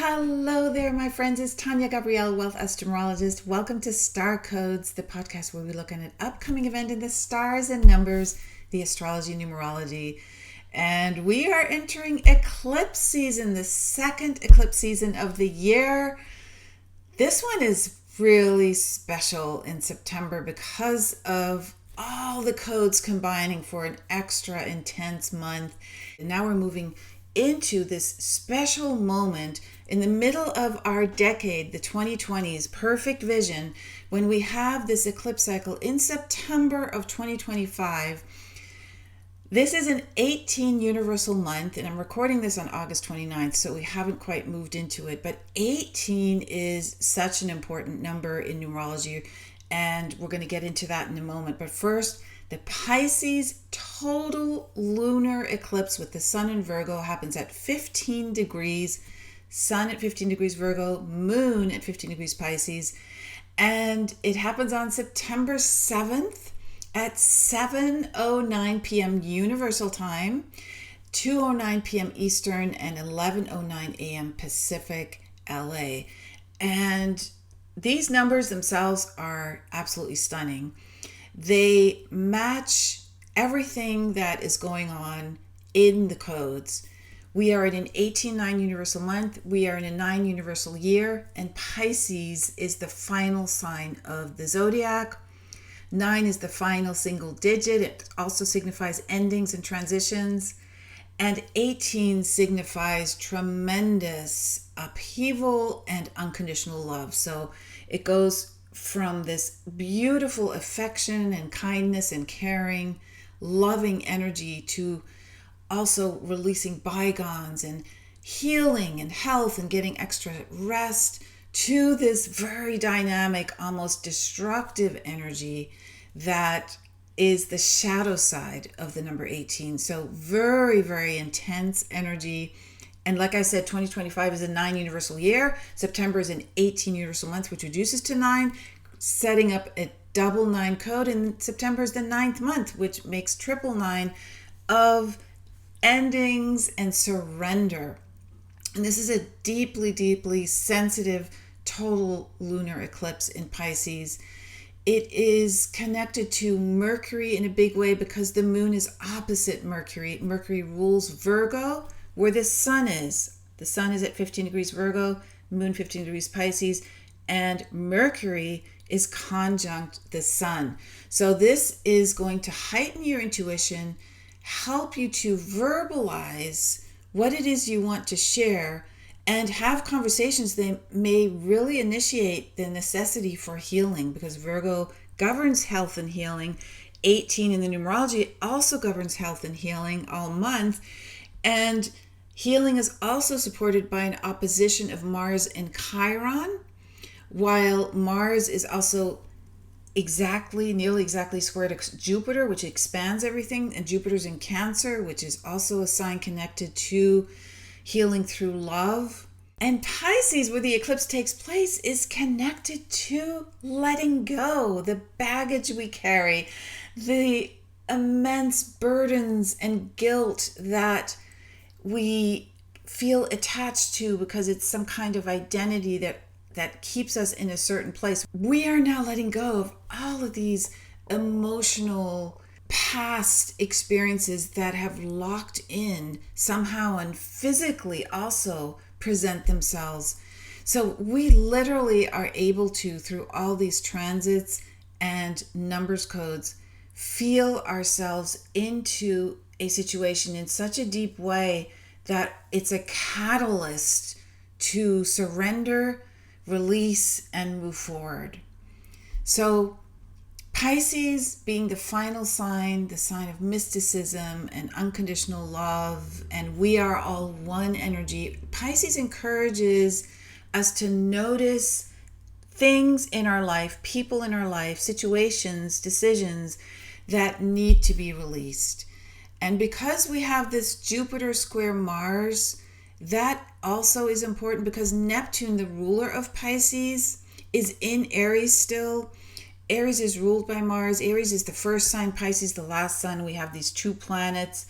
Hello there, my friends. It's Tania Gabrielle, Wealth Astro-Numerologist. Welcome to Star Codes, the podcast where we look at an upcoming event in the stars and numbers, the Astrology and Numerology. And we are entering eclipse season, the second eclipse season of the year. This one is really special in September because of all the codes combining for an extra intense month. And now we're moving into this special moment in the middle of our decade, the 2020s, perfect vision, when we have this eclipse cycle in September of 2025. This is an 18 universal month, and I'm recording this on August 29th, so we haven't quite moved into it, but 18 is such an important number in numerology, and we're going to get into that in a moment. But first, the Pisces total lunar eclipse with the sun in Virgo happens at 15 degrees, sun at 15 degrees Virgo, moon at 15 degrees Pisces, and it happens on September 7th at 7:09 p.m. Universal Time, 2:09 p.m. Eastern, and 11:09 a.m. Pacific, LA. And these numbers themselves are absolutely stunning. They match everything that is going on in the codes. We are in an 18-9 universal month. We are in a 9 universal year. And Pisces is the final sign of the zodiac. 9 is the final single digit. It also signifies endings and transitions. And 18 signifies tremendous upheaval and unconditional love. So it goes from this beautiful affection and kindness and caring, loving energy to also releasing bygones and healing and health and getting extra rest to this very dynamic, almost destructive energy that is the shadow side of the number 18. So very, very intense energy. And like I said, 2025 is a 9 universal year. September is an 18 universal month, which reduces to 9, setting up a double 9 code. And September is the 9th month, which makes triple 9 of endings and surrender. And this is a deeply, deeply sensitive total lunar eclipse in Pisces. It is connected to Mercury in a big way because the moon is opposite Mercury. Mercury rules Virgo, where the sun is. The sun is at 15 degrees Virgo, moon 15 degrees Pisces, and Mercury is conjunct the sun. So this is going to heighten your intuition, help you to verbalize what it is you want to share, and have conversations that may really initiate the necessity for healing, because Virgo governs health and healing. 18 in the numerology also governs health and healing all month. And healing is also supported by an opposition of Mars and Chiron, while Mars is also nearly exactly square to Jupiter, which expands everything, and Jupiter's in Cancer, which is also a sign connected to healing through love. And Pisces, where the eclipse takes place, is connected to letting go, the baggage we carry, the immense burdens and guilt that we feel attached to because it's some kind of identity that keeps us in a certain place. We are now letting go of all of these emotional past experiences that have locked in somehow and physically also present themselves. So we literally are able to, through all these transits and numbers codes, feel ourselves into a situation in such a deep way that it's a catalyst to surrender, release, and move forward. So Pisces being the final sign, the sign of mysticism and unconditional love, and we are all one energy. Pisces encourages us to notice things in our life, people in our life, situations, decisions that need to be released. And because we have this Jupiter square Mars, that also is important because Neptune, the ruler of Pisces, is in Aries still. Aries is ruled by Mars. Aries is the first sign, Pisces the last sign. We have these two planets,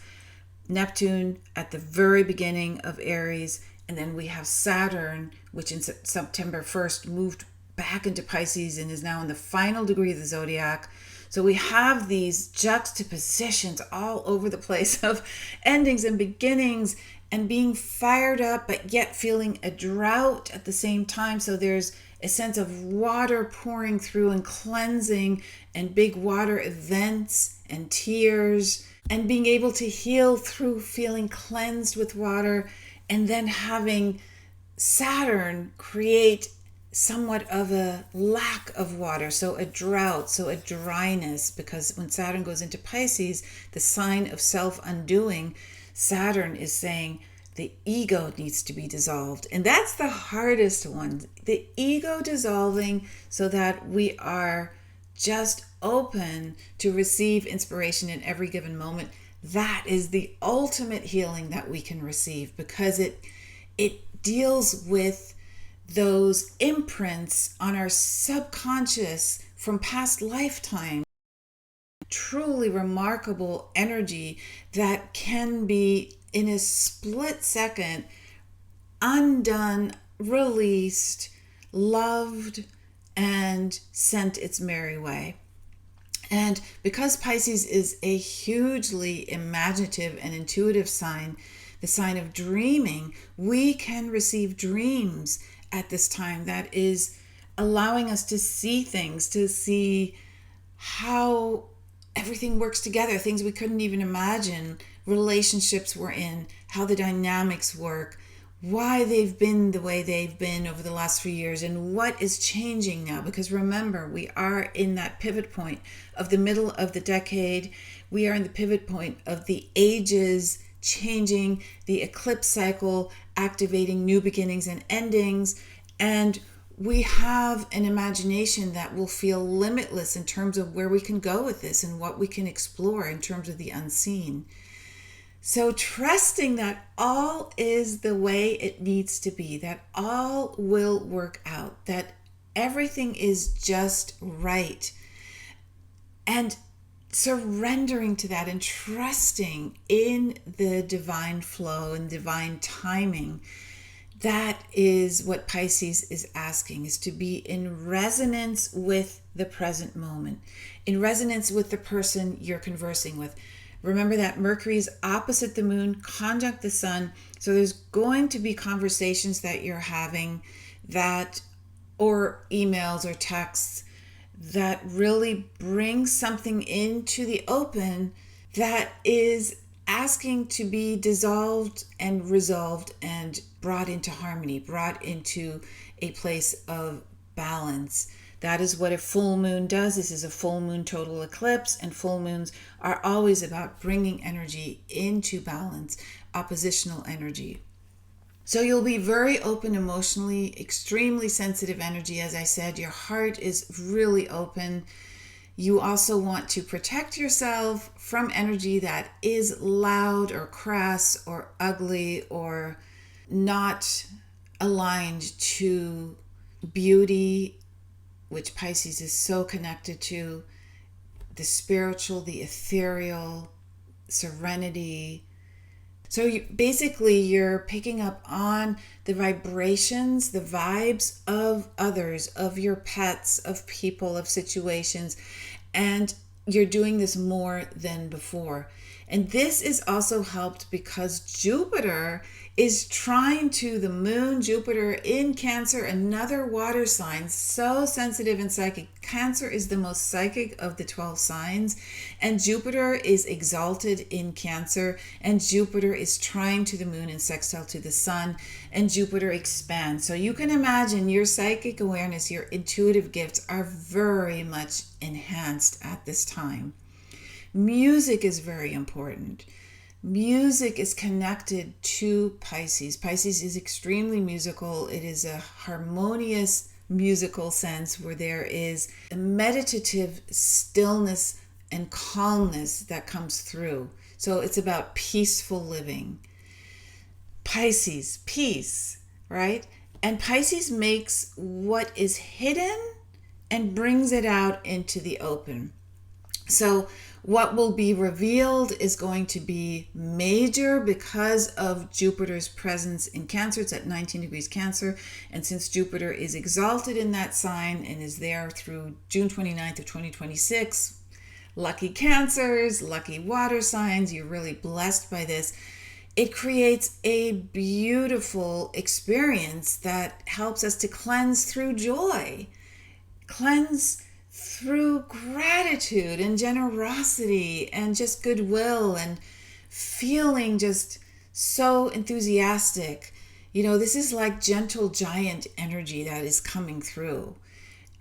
Neptune at the very beginning of Aries And then we have Saturn, which in September 1st moved back into Pisces and is now in the final degree of the zodiac. So we have these juxtapositions all over the place of endings and beginnings and being fired up, but yet feeling a drought at the same time. So there's a sense of water pouring through and cleansing and big water events and tears and being able to heal through feeling cleansed with water, and then having Saturn create somewhat of a lack of water, so a drought, so a dryness, because when Saturn goes into Pisces, the sign of self-undoing, Saturn is saying the ego needs to be dissolved. And that's the hardest one, the ego dissolving, so that we are just open to receive inspiration in every given moment. That is the ultimate healing that we can receive, because it deals with those imprints on our subconscious from past lifetimes. Truly remarkable energy that can be in a split second undone, released, loved, and sent its merry way. And because Pisces is a hugely imaginative and intuitive sign, the sign of dreaming, we can receive dreams at this time that is allowing us to see things, to see how everything works together, things we couldn't even imagine, relationships we're in, how the dynamics work, why they've been the way they've been over the last few years, and what is changing now. Because remember, we are in that pivot point of the middle of the decade. We are in the pivot point of the ages changing, the eclipse cycle activating new beginnings and endings, and we have an imagination that will feel limitless in terms of where we can go with this and what we can explore in terms of the unseen. So trusting that all is the way it needs to be, that all will work out, that everything is just right, and surrendering to that and trusting in the divine flow and divine timing. That is what Pisces is asking, is to be in resonance with the present moment, in resonance with the person you're conversing with. Remember that Mercury is opposite the moon, conjunct the sun. So there's going to be conversations that you're having that, or emails or texts, that really bring something into the open that is asking to be dissolved and resolved and brought into harmony, brought into a place of balance. That is what a full moon does. This is a full moon total eclipse, and full moons are always about bringing energy into balance, oppositional energy. So you'll be very open emotionally, extremely sensitive energy. As I said, your heart is really open. You also want to protect yourself from energy that is loud or crass or ugly or not aligned to beauty, which Pisces is so connected to, the spiritual, the ethereal, serenity. So you're picking up on the vibrations, the vibes of others, of your pets, of people, of situations, and you're doing this more than before. And this is also helped because Jupiter is trine to the moon, Jupiter in Cancer, another water sign, so sensitive and psychic. Cancer is the most psychic of the 12 signs, and Jupiter is exalted in Cancer, and Jupiter is trine to the moon and sextile to the sun, and Jupiter expands. So you can imagine your psychic awareness, your intuitive gifts are very much enhanced at this time. Music is very important. Music is connected to Pisces. Pisces is extremely musical. It is a harmonious musical sense where there is a meditative stillness and calmness that comes through. So it's about peaceful living. Pisces, peace, right? And Pisces makes what is hidden and brings it out into the open. So What will be revealed is going to be major because of Jupiter's presence in Cancer. It's at 19 degrees Cancer. And since Jupiter is exalted in that sign and is there through June 29th of 2026, lucky Cancers, lucky water signs, you're really blessed by this. It creates a beautiful experience that helps us to cleanse through joy, cleanse through gratitude and generosity and just goodwill and feeling just so enthusiastic. This is like gentle giant energy that is coming through,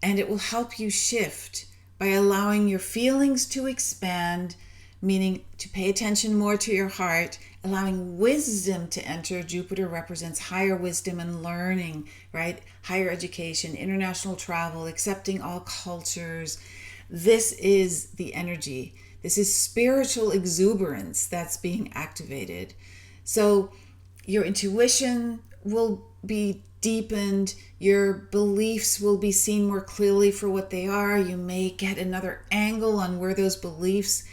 and it will help you shift by allowing your feelings to expand, meaning to pay attention more to your heart, allowing wisdom to enter. Jupiter represents higher wisdom and learning, right? Higher education, international travel, accepting all cultures. This is the energy. This is spiritual exuberance that's being activated. So your intuition will be deepened. Your beliefs will be seen more clearly for what they are. You may get another angle on where those beliefs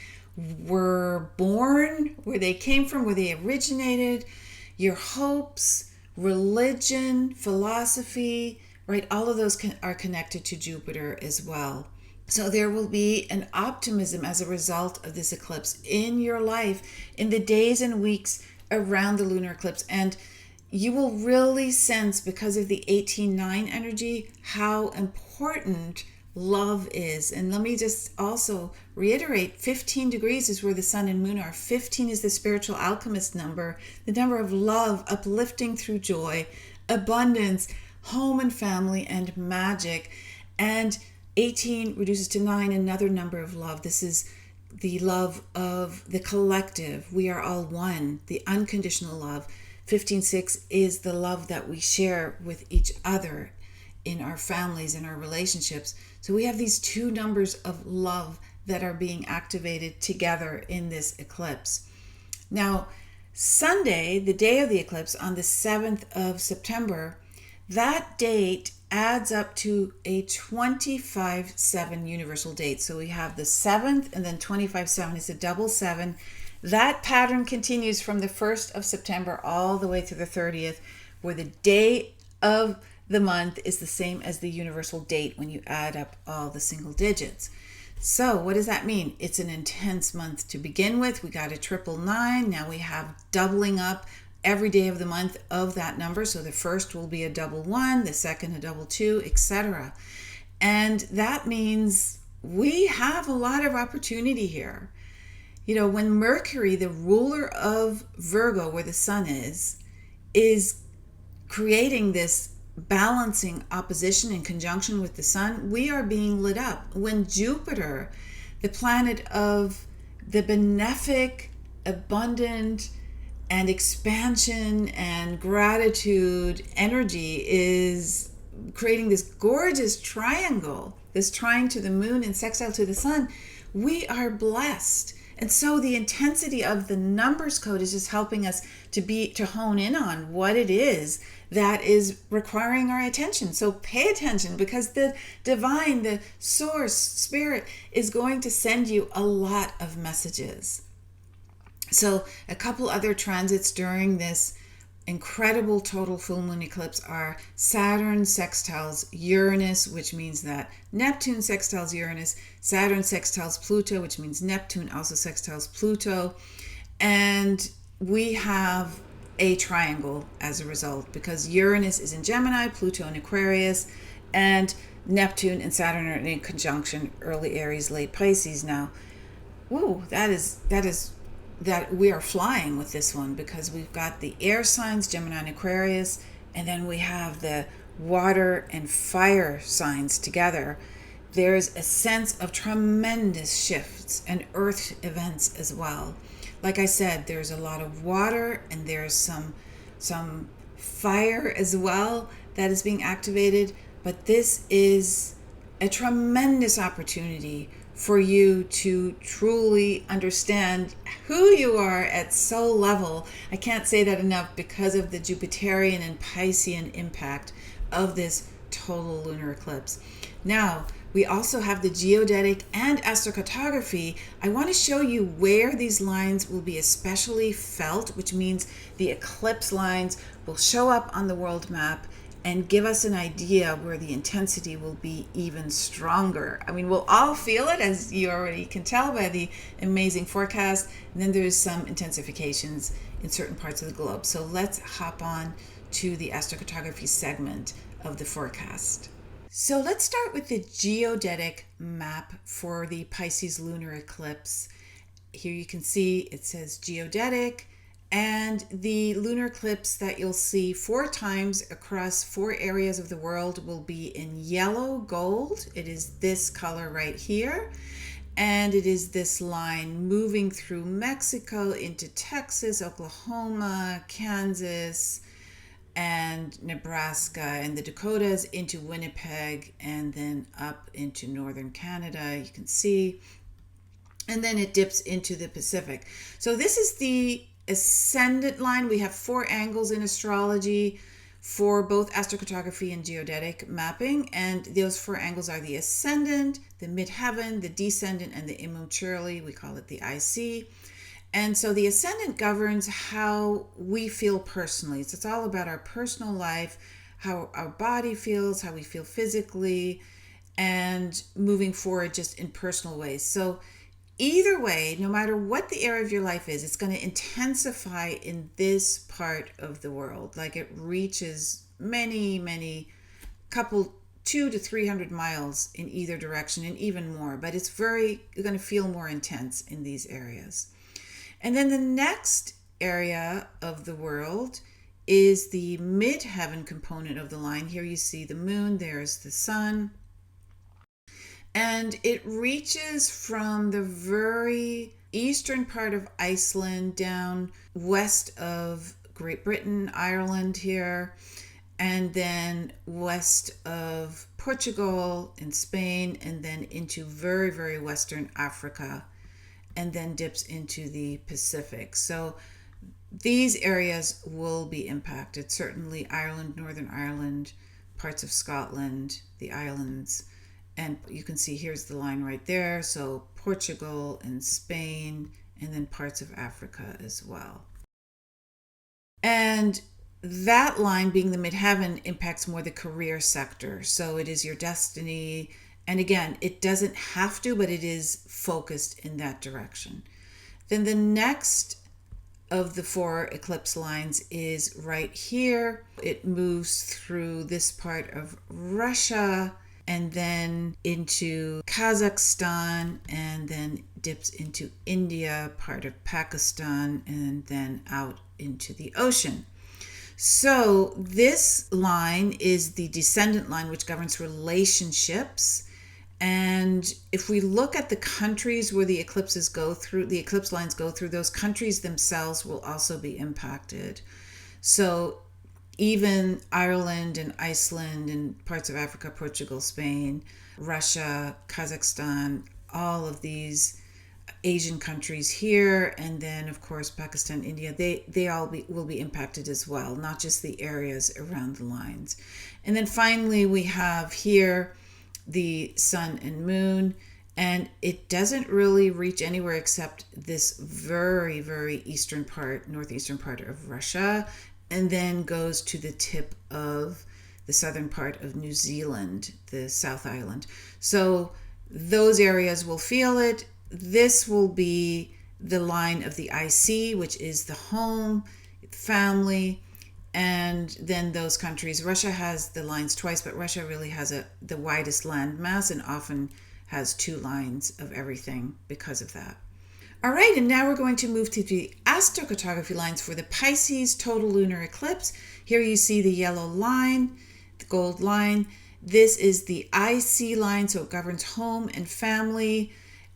were born, where they came from, where they originated, your hopes, religion, philosophy, right? All of those are connected to Jupiter as well. So there will be an optimism as a result of this eclipse in your life in the days and weeks around the lunar eclipse. And you will really sense, because of the 18-9 energy, how important love is. And let me just also reiterate, 15 degrees is where the sun and moon are. 15 is the spiritual alchemist number, the number of love, uplifting through joy, abundance, home and family, and magic. And 18 reduces to 9, another number of love. This is the love of the collective. We are all one, the unconditional love. 15-6 is the love that we share with each other in our families, in our relationships. So we have these two numbers of love that are being activated together in this eclipse. Now, Sunday, the day of the eclipse, on the 7th of September, that date adds up to a 25-7 universal date. So we have the 7th and then 25-7 is a double 7. That pattern continues from the 1st of September all the way to the 30th, where the day of the month is the same as the universal date when you add up all the single digits. So what does that mean? It's an intense month to begin with. We got a 999. Now we have doubling up every day of the month of that number. So the first will be a double 1, the second a double 2, etc. And that means we have a lot of opportunity here. When Mercury, the ruler of Virgo, where the sun is creating this balancing opposition in conjunction with the sun, we are being lit up. When Jupiter, the planet of the benefic, abundant, and expansion and gratitude energy, is creating this gorgeous triangle, this trine to the moon and sextile to the sun, we are blessed. And so the intensity of the numbers code is just helping us to hone in on what it is that is requiring our attention. So pay attention, because the divine, the source, spirit is going to send you a lot of messages. So a couple other transits during this incredible total full moon eclipse are Saturn sextiles Uranus, which means that Neptune sextiles Uranus, Saturn sextiles Pluto, which means Neptune also sextiles Pluto, and we have a triangle as a result, because Uranus is in Gemini, Pluto in Aquarius, and Neptune and Saturn are in conjunction, early Aries, late Pisces. Now, that we are flying with this one, because we've got the air signs, Gemini and Aquarius, and then we have the water and fire signs together. There's a sense of tremendous shifts and earth events as well. Like I said, there's a lot of water and there's some fire as well that is being activated, but this is a tremendous opportunity for you to truly understand who you are at soul level. I can't say that enough, because of the Jupiterian and Piscean impact of this total lunar eclipse. Now, We also have the Geodetic and AstroCartography. I want to show you where these lines will be especially felt, which means the eclipse lines will show up on the world map and give us an idea where the intensity will be even stronger. I mean, we'll all feel it, as you already can tell by the amazing forecast. And then there's some intensifications in certain parts of the globe. So let's hop on to the AstroCartography segment of the forecast. So let's start with the geodetic map for the Pisces lunar eclipse. Here you can see it says geodetic, and the lunar eclipse that you'll see 4 times across 4 areas of the world will be in yellow gold. It is this color right here. And it is this line moving through Mexico into Texas, Oklahoma, Kansas, and Nebraska and the Dakotas into Winnipeg, and then up into northern Canada, you can see. And then it dips into the Pacific. So this is the ascendant line. We have 4 angles in astrology for both astrocartography and geodetic mapping, and those 4 angles are the ascendant, the midheaven, the descendant, and the immaturely. We call it the IC. And so the ascendant governs how we feel personally. So it's all about our personal life, how our body feels, how we feel physically, and moving forward just in personal ways. So either way, no matter what the area of your life is, it's going to intensify in this part of the world. Like it reaches many couple 200 to 300 miles in either direction, and even more. But it's you're going to feel more intense in these areas. And then the next area of the world is the midheaven component of the line. Here you see the moon, there's the sun. And it reaches from the very eastern part of Iceland down west of Great Britain, Ireland here, and then west of Portugal and Spain, and then into very western Africa, and then dips into the Pacific. So these areas will be impacted. Certainly Ireland, Northern Ireland, parts of Scotland, the islands. And you can see here's the line right there. So Portugal and Spain, and then parts of Africa as well. And that line, being the midheaven, impacts more the career sector. So it is your destiny. And again, it doesn't have to, but it is focused in that direction. Then the next of the 4 eclipse lines is right here. It moves through this part of Russia, and then into Kazakhstan, and then dips into India, part of Pakistan, and then out into the ocean. So this line is the descendant line, which governs relationships. And if we look at the countries where the eclipses go through, the eclipse lines go through, those countries themselves will also be impacted. So even Ireland and Iceland and parts of Africa, Portugal, Spain, Russia, Kazakhstan, all of these Asian countries here, and then of course Pakistan, India, they all will be impacted as well, not just the areas around the lines. And then finally we have here the sun and moon, and it doesn't really reach anywhere except this very eastern part, northeastern part of Russia, and then goes to the tip of the southern part of New Zealand, the South Island. So those areas will feel it. This will be the line of the IC, which is the home, family, and then those countries. Russia has the lines twice, but Russia really has the widest land mass and often has 2 lines of everything because of that. All right, and now we're going to move to the astrocartography lines for the Pisces total lunar eclipse. Here you see the yellow line, the gold line. This is the IC line, so it governs home and family.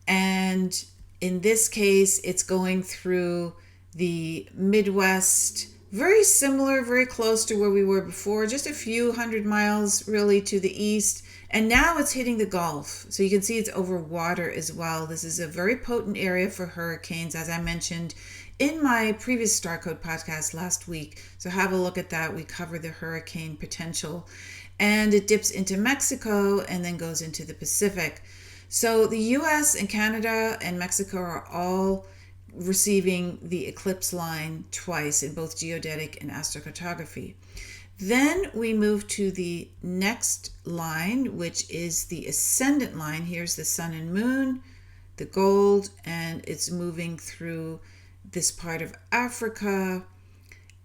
And in this case, it's going through the Midwest, very similar, very close to where we were before, just a few 100 miles really to the east. And now it's hitting the Gulf. So you can see it's over water as well. This is a very potent area for hurricanes. As I mentioned in my previous Star Code podcast last week. So have a look at that. We cover the hurricane potential, and it dips into Mexico and then goes into the Pacific. So the US and Canada and Mexico are all receiving the eclipse line twice in both geodetic and astrocartography. Then we move to the next line, which is the ascendant line. Here's the sun and moon, the gold, and it's moving through this part of Africa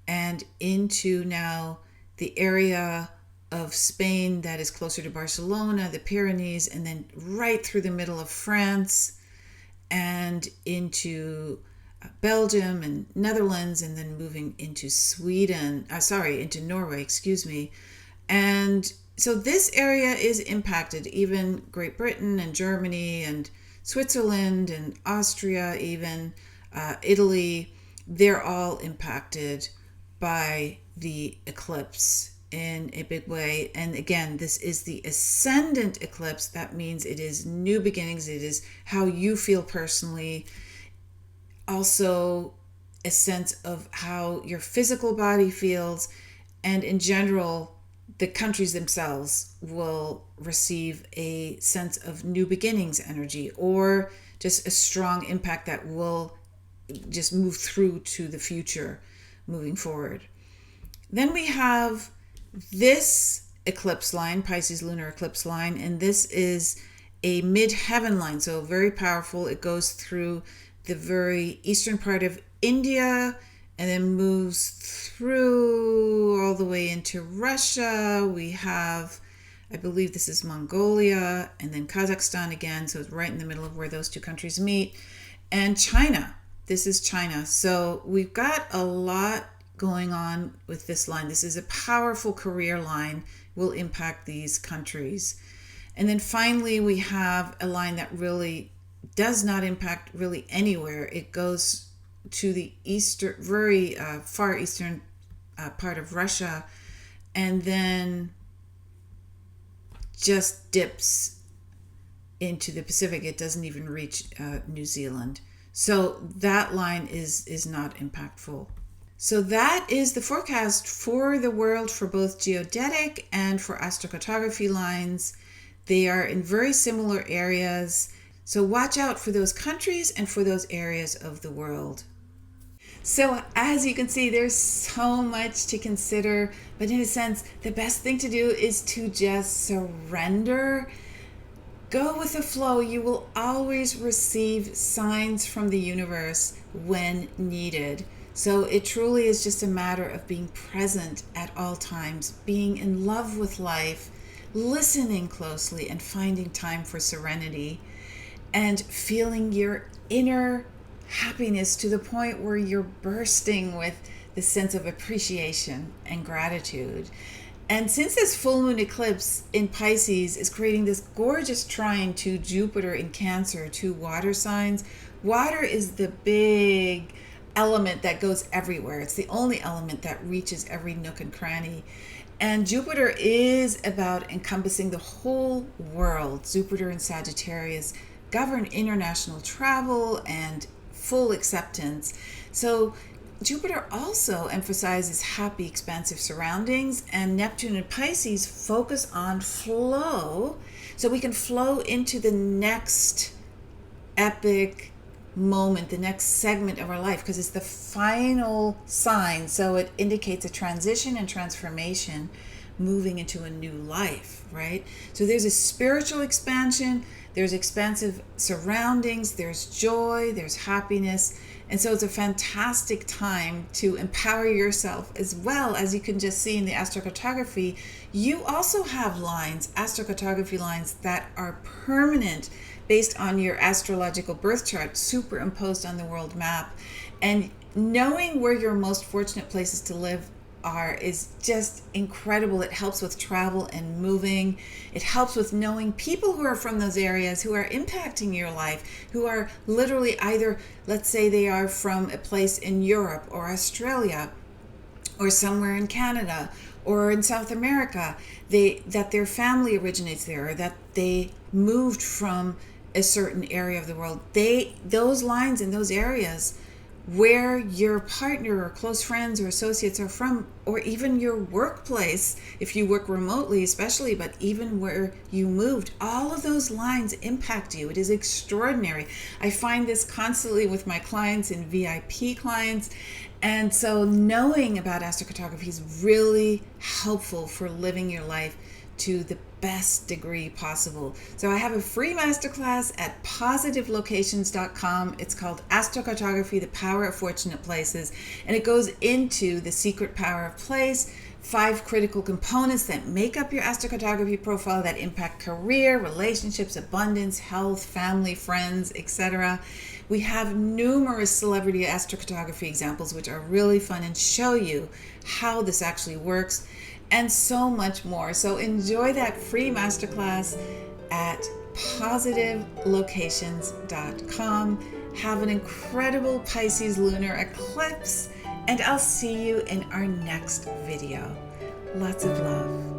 and into now the area of Spain that is closer to Barcelona, the Pyrenees, and then right through the middle of France and into Belgium and Netherlands, and then moving into into Norway, And so this area is impacted, even Great Britain and Germany and Switzerland and Austria, even Italy, they're all impacted by the eclipse in a big way. And again, this is the ascendant eclipse. That means it is new beginnings. It is how you feel personally. Also a sense of how your physical body feels, and in general the countries themselves will receive a sense of new beginnings energy, or just a strong impact that will just move through to the future moving forward. Then we have this eclipse line, Pisces lunar eclipse line, and this is a mid-heaven line, so very powerful. It goes through the very eastern part of India and then moves through all the way into Russia. We have, I believe this is Mongolia, and then Kazakhstan again, so it's right in the middle of where those two countries meet, and China. This is China. So we've got a lot going on with this line. This is a powerful career line, will impact these countries. And then finally we have a line that really does not impact really anywhere. It goes to the very far eastern part of Russia, and then just dips into the Pacific. It doesn't even reach New Zealand. So that line is not impactful. So that is the forecast for the world for both geodetic and for astrocartography lines. They are in very similar areas. So watch out for those countries and for those areas of the world. So as you can see, there's so much to consider, but in a sense, the best thing to do is to just surrender. Go with the flow. You will always receive signs from the universe when needed. So it truly is just a matter of being present at all times, being in love with life, listening closely, and finding time for serenity, and feeling your inner happiness to the point where you're bursting with the sense of appreciation and gratitude. And since this full moon eclipse in Pisces is creating this gorgeous trine to Jupiter in Cancer, two water signs, water is the big element that goes everywhere. It's the only element that reaches every nook and cranny. And Jupiter is about encompassing the whole world. Jupiter in Sagittarius govern international travel and full acceptance. So Jupiter also emphasizes happy, expansive surroundings, and Neptune and Pisces focus on flow, so we can flow into the next epic moment, the next segment of our life, because it's the final sign. So it indicates a transition and transformation, moving into a new life, right? So there's a spiritual expansion, there's expansive surroundings, there's joy, there's happiness. And so it's a fantastic time to empower yourself, as well as you can just see in the astrocartography. You also have lines, astrocartography lines, that are permanent based on your astrological birth chart, superimposed on the world map. And knowing where your most fortunate places to live are is just incredible. It helps with travel and moving. It helps with knowing people who are from those areas, who are impacting your life, who are literally either, let's say they are from a place in Europe or Australia or somewhere in Canada or in South America, that their family originates there, or that they moved from a certain area of the world. Those lines in those areas where your partner or close friends or associates are from, or even your workplace, if you work remotely especially, but even where you moved, all of those lines impact you. It is extraordinary. I find this constantly with my clients and VIP clients. And so knowing about astrocartography is really helpful for living your life to the best degree possible. So I have a free masterclass at positivelocations.com. It's called AstroCartography, the Power of Fortunate Places. And it goes into the secret power of place, 5 critical components that make up your astrocartography profile that impact career, relationships, abundance, health, family, friends, etc. We have numerous celebrity astrocartography examples, which are really fun and show you how this actually works, and so much more. So enjoy that free masterclass at positivelocations.com. Have an incredible Pisces lunar eclipse, and I'll see you in our next video. Lots of love.